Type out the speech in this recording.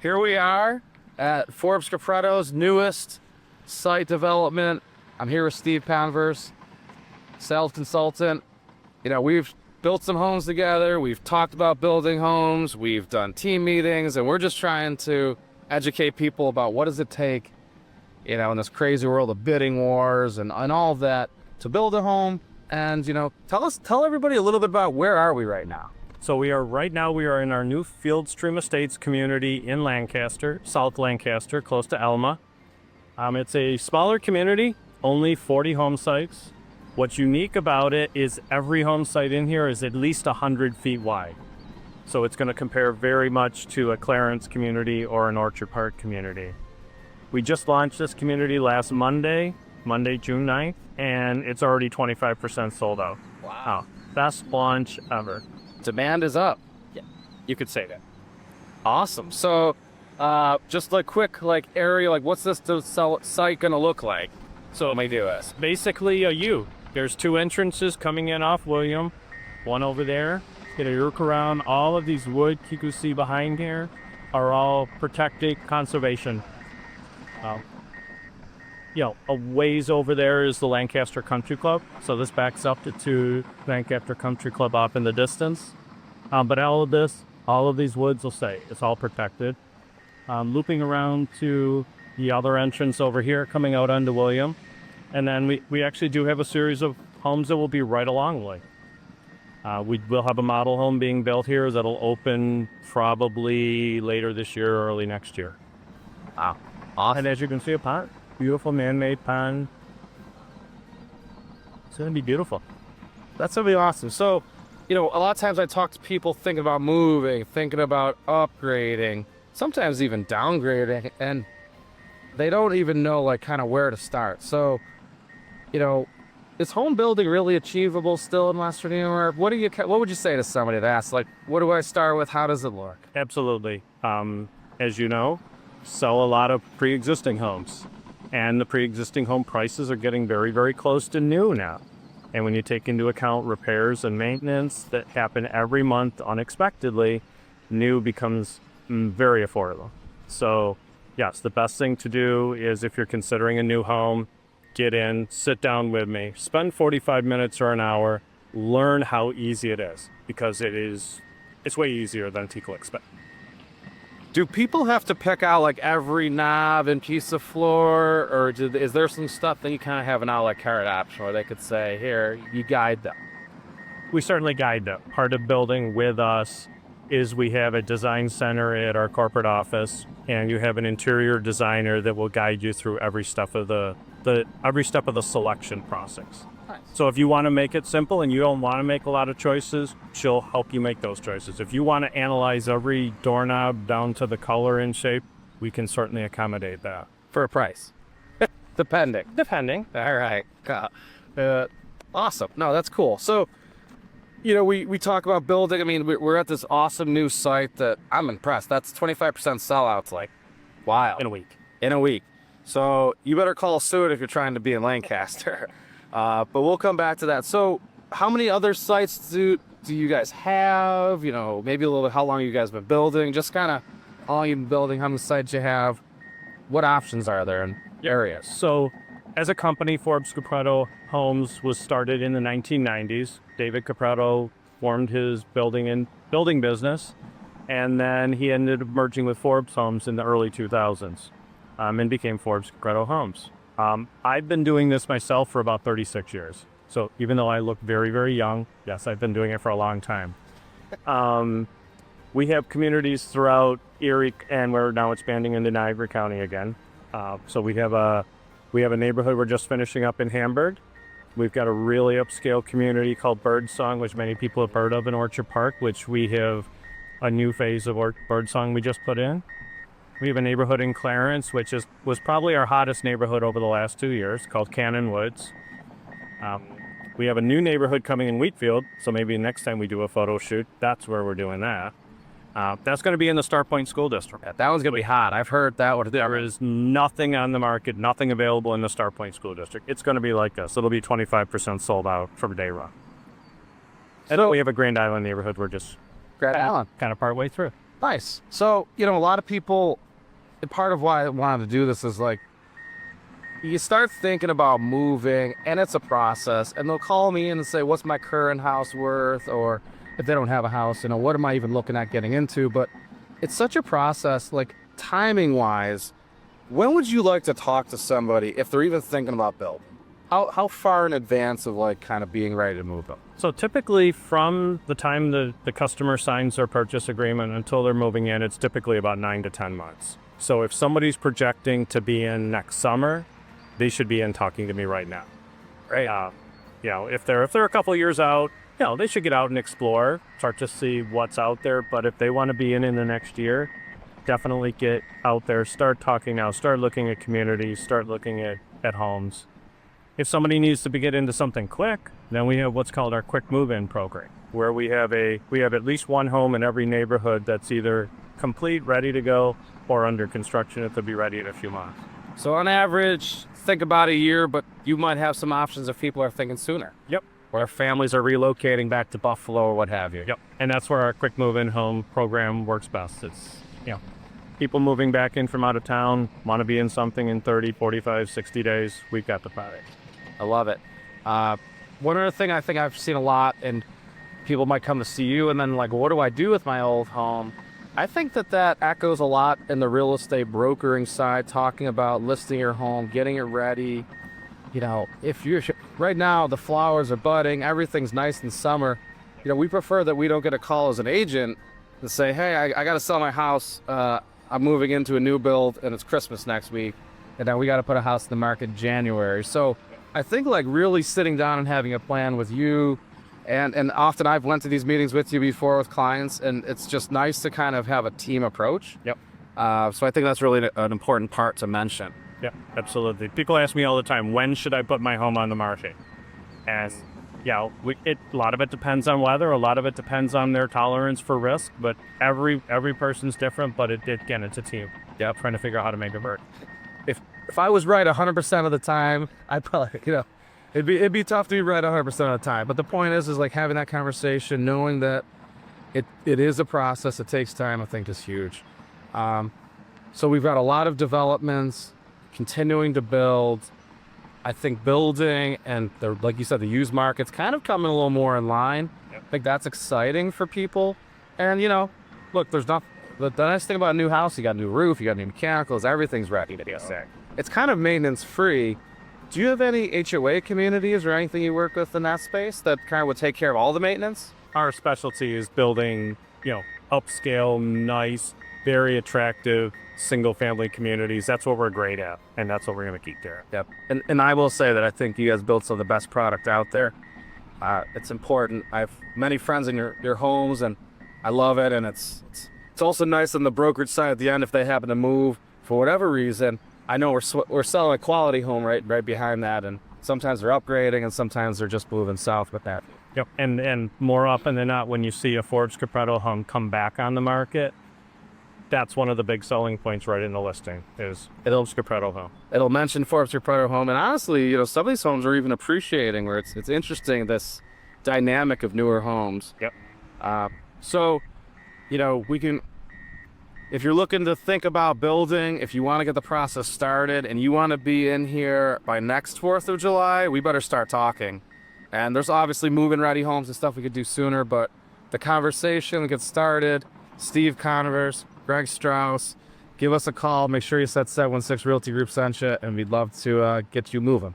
Here we are at Forbes Capretto's newest site development. I'm here with Steve Panvers, sales consultant. We've built some homes together. We've talked about building homes. We've done team meetings, and we're just trying to educate people about what does it take, in this crazy world of bidding wars and all of that to build a home. And, tell everybody a little bit about where are we right now. So we are in our new Fieldstream Estates community in Lancaster, South Lancaster, close to Elma. It's a smaller community, only 40 home sites. What's unique about it is every home site in here is at least 100 feet wide. So it's going to compare very much to a Clarence community or an Orchard Park community. We just launched this community last Monday, June 9th, and it's already 25% sold out. Wow. Best launch ever. Demand is up. Yeah, you could say that. Awesome. So, just a quick area, what's this site gonna look like? So let me do this. Basically a U. There's two entrances coming in off William, one over there. Get a look around. All of these wood you can see behind here are all protected conservation. A ways over there is the Lancaster Country Club. So this backs up to Lancaster Country Club off in the distance. But all of these woods will stay. It's all protected. Looping around to the other entrance over here, coming out onto William. And then we actually do have a series of homes that will be right along the lake. We will have a model home being built here that'll open probably later this year or early next year. Wow. Awesome. And as you can see, a pond. Beautiful man-made pond. It's going to be beautiful. That's going to be awesome. So, a lot of times I talk to people thinking about moving, thinking about upgrading, sometimes even downgrading, and they don't even know kind of where to start. So, is home building really achievable still in Western New York? What would you say to somebody that asks, what do I start with? How does it look? Absolutely. As you know, sell a lot of pre-existing homes. And the pre-existing home prices are getting very, very close to new now. And when you take into account repairs and maintenance that happen every month unexpectedly, new becomes very affordable. So, yes, the best thing to do is if you're considering a new home, get in, sit down with me, spend 45 minutes or an hour, learn how easy it is, because it's way easier than people expect. Do people have to pick out every knob and piece of floor, or is there some stuff that you kind of have an a la carte option where they could say, here, you guide them? We certainly guide them. Part of building with us is we have a design center at our corporate office, and you have an interior designer that will guide you through every step of the selection process. Nice. So if you want to make it simple and you don't want to make a lot of choices, she'll help you make those choices. If you want to analyze every doorknob down to the color and shape, we can certainly accommodate that. For a price? Depending. All right. Awesome. No, that's cool. So, we talk about building. I mean, we're at this awesome new site that I'm impressed. That's 25% sellouts, wild. In a week. So you better call soon if you're trying to be in Lancaster. But we'll come back to that. So how many other sites do you guys have? Maybe a little bit how long you guys been building, just kind of how long you've been building, how many sites you have, what options are there in areas? So as a company, Forbes Capretto Homes was started in the 1990s. David Capretto formed his building business, and then he ended up merging with Forbes Homes in the early 2000s and became Forbes Capretto Homes. I've been doing this myself for about 36 years. So even though I look very, very young, yes, I've been doing it for a long time. We have communities throughout Erie, and we're now expanding into Niagara County again. So we have a neighborhood we're just finishing up in Hamburg. We've got a really upscale community called Birdsong, which many people have heard of in Orchard Park, which we have a new phase of Birdsong we just put in. We have a neighborhood in Clarence, which was probably our hottest neighborhood over the last 2 years, called Cannon Woods. We have a new neighborhood coming in Wheatfield, so maybe next time we do a photo shoot, that's where we're doing that. That's going to be in the Star Point School District. Yeah, that one's going to be hot. I've heard that one. There is nothing on the market, nothing available in the Star Point School District. It's going to be like this. It'll be 25% sold out from day one. And we have a Grand Island neighborhood we're just Grand Island. kind of part way through. Nice. So, a lot of people, and part of why I wanted to do this is like, you start thinking about moving and it's a process, and they'll call me in and say, what's my current house worth? Or if they don't have a house, what am I even looking at getting into? But it's such a process, like timing wise. When would you like to talk to somebody if they're even thinking about building? How far in advance of like kind of being ready to move them? So typically from the time the customer signs their purchase agreement until they're moving in, it's typically about 9 to 10 months. So if somebody's projecting to be in next summer, they should be in talking to me right now. Right. If they're a couple years out, they should get out and explore, start to see what's out there. But if they want to be in the next year, definitely get out there, start talking now, start looking at communities, start looking at homes. If somebody needs to get into something quick, then we have what's called our quick move-in program, where we have at least one home in every neighborhood that's either complete, ready to go, or under construction. It'll be ready in a few months. So on average, think about a year, but you might have some options if people are thinking sooner. Yep. Or if families are relocating back to Buffalo or what have you. Yep. And that's where our quick move-in home program works best. It's, people moving back in from out of town, want to be in something in 30, 45, 60 days, we've got the product. I love it. One other thing I think I've seen a lot, and people might come to see you and then like, what do I do with my old home? I think that echoes a lot in the real estate brokering side, talking about listing your home, getting it ready. If you're right now, the flowers are budding, everything's nice in summer. We prefer that we don't get a call as an agent and say, hey, I got to sell my house. I'm moving into a new build and it's Christmas next week. And now we got to put a house in the market in January. So I think like really sitting down and having a plan with you, and often I've went to these meetings with you before with clients, and it's just nice to kind of have a team approach. Yep. So I think that's really an important part to mention. Yeah, absolutely. People ask me all the time, when should I put my home on the market? And a lot of it depends on weather. A lot of it depends on their tolerance for risk. But every person's different. But again, it's a team. Yeah, trying to figure out how to make it work. If I was right 100% of the time, I'd probably, it'd be tough to be right 100% of the time. But the point is like having that conversation, knowing that it is a process. It takes time. I think is huge. So we've got a lot of developments, continuing to build. I think building and like you said, the used market's kind of coming a little more in line. Yep. I think that's exciting for people. And look, there's not. The nice thing about a new house, you got a new roof, you got new mechanicals, everything's ready to go. It's kind of maintenance free. Do you have any HOA communities or anything you work with in that space that kind of would take care of all the maintenance? Our specialty is building, upscale, nice, very attractive single-family communities. That's what we're great at, and that's what we're going to keep there. Yep. And I will say that I think you guys build some of the best product out there. It's important. I have many friends in your homes, and I love it. And it's also nice on the brokerage side at the end if they happen to move for whatever reason. I know we're selling a quality home right behind that, and sometimes they're upgrading, and sometimes they're just moving south with that. Yep. And more often than not, when you see a Forbes Capretto home come back on the market, that's one of the big selling points right in the listing is Forbes Capretto home. It'll mention Forbes Capretto home, and honestly, some of these homes are even appreciating where it's interesting, this dynamic of newer homes. Yep. So, we can, if you're looking to think about building, if you want to get the process started and you want to be in here by next 4th of July, we better start talking. And there's obviously move-in ready homes and stuff we could do sooner, but the conversation gets started. Steve Converse, Greg Strauss, give us a call. Make sure you said 716 Realty Group sent you, and we'd love to get you moving.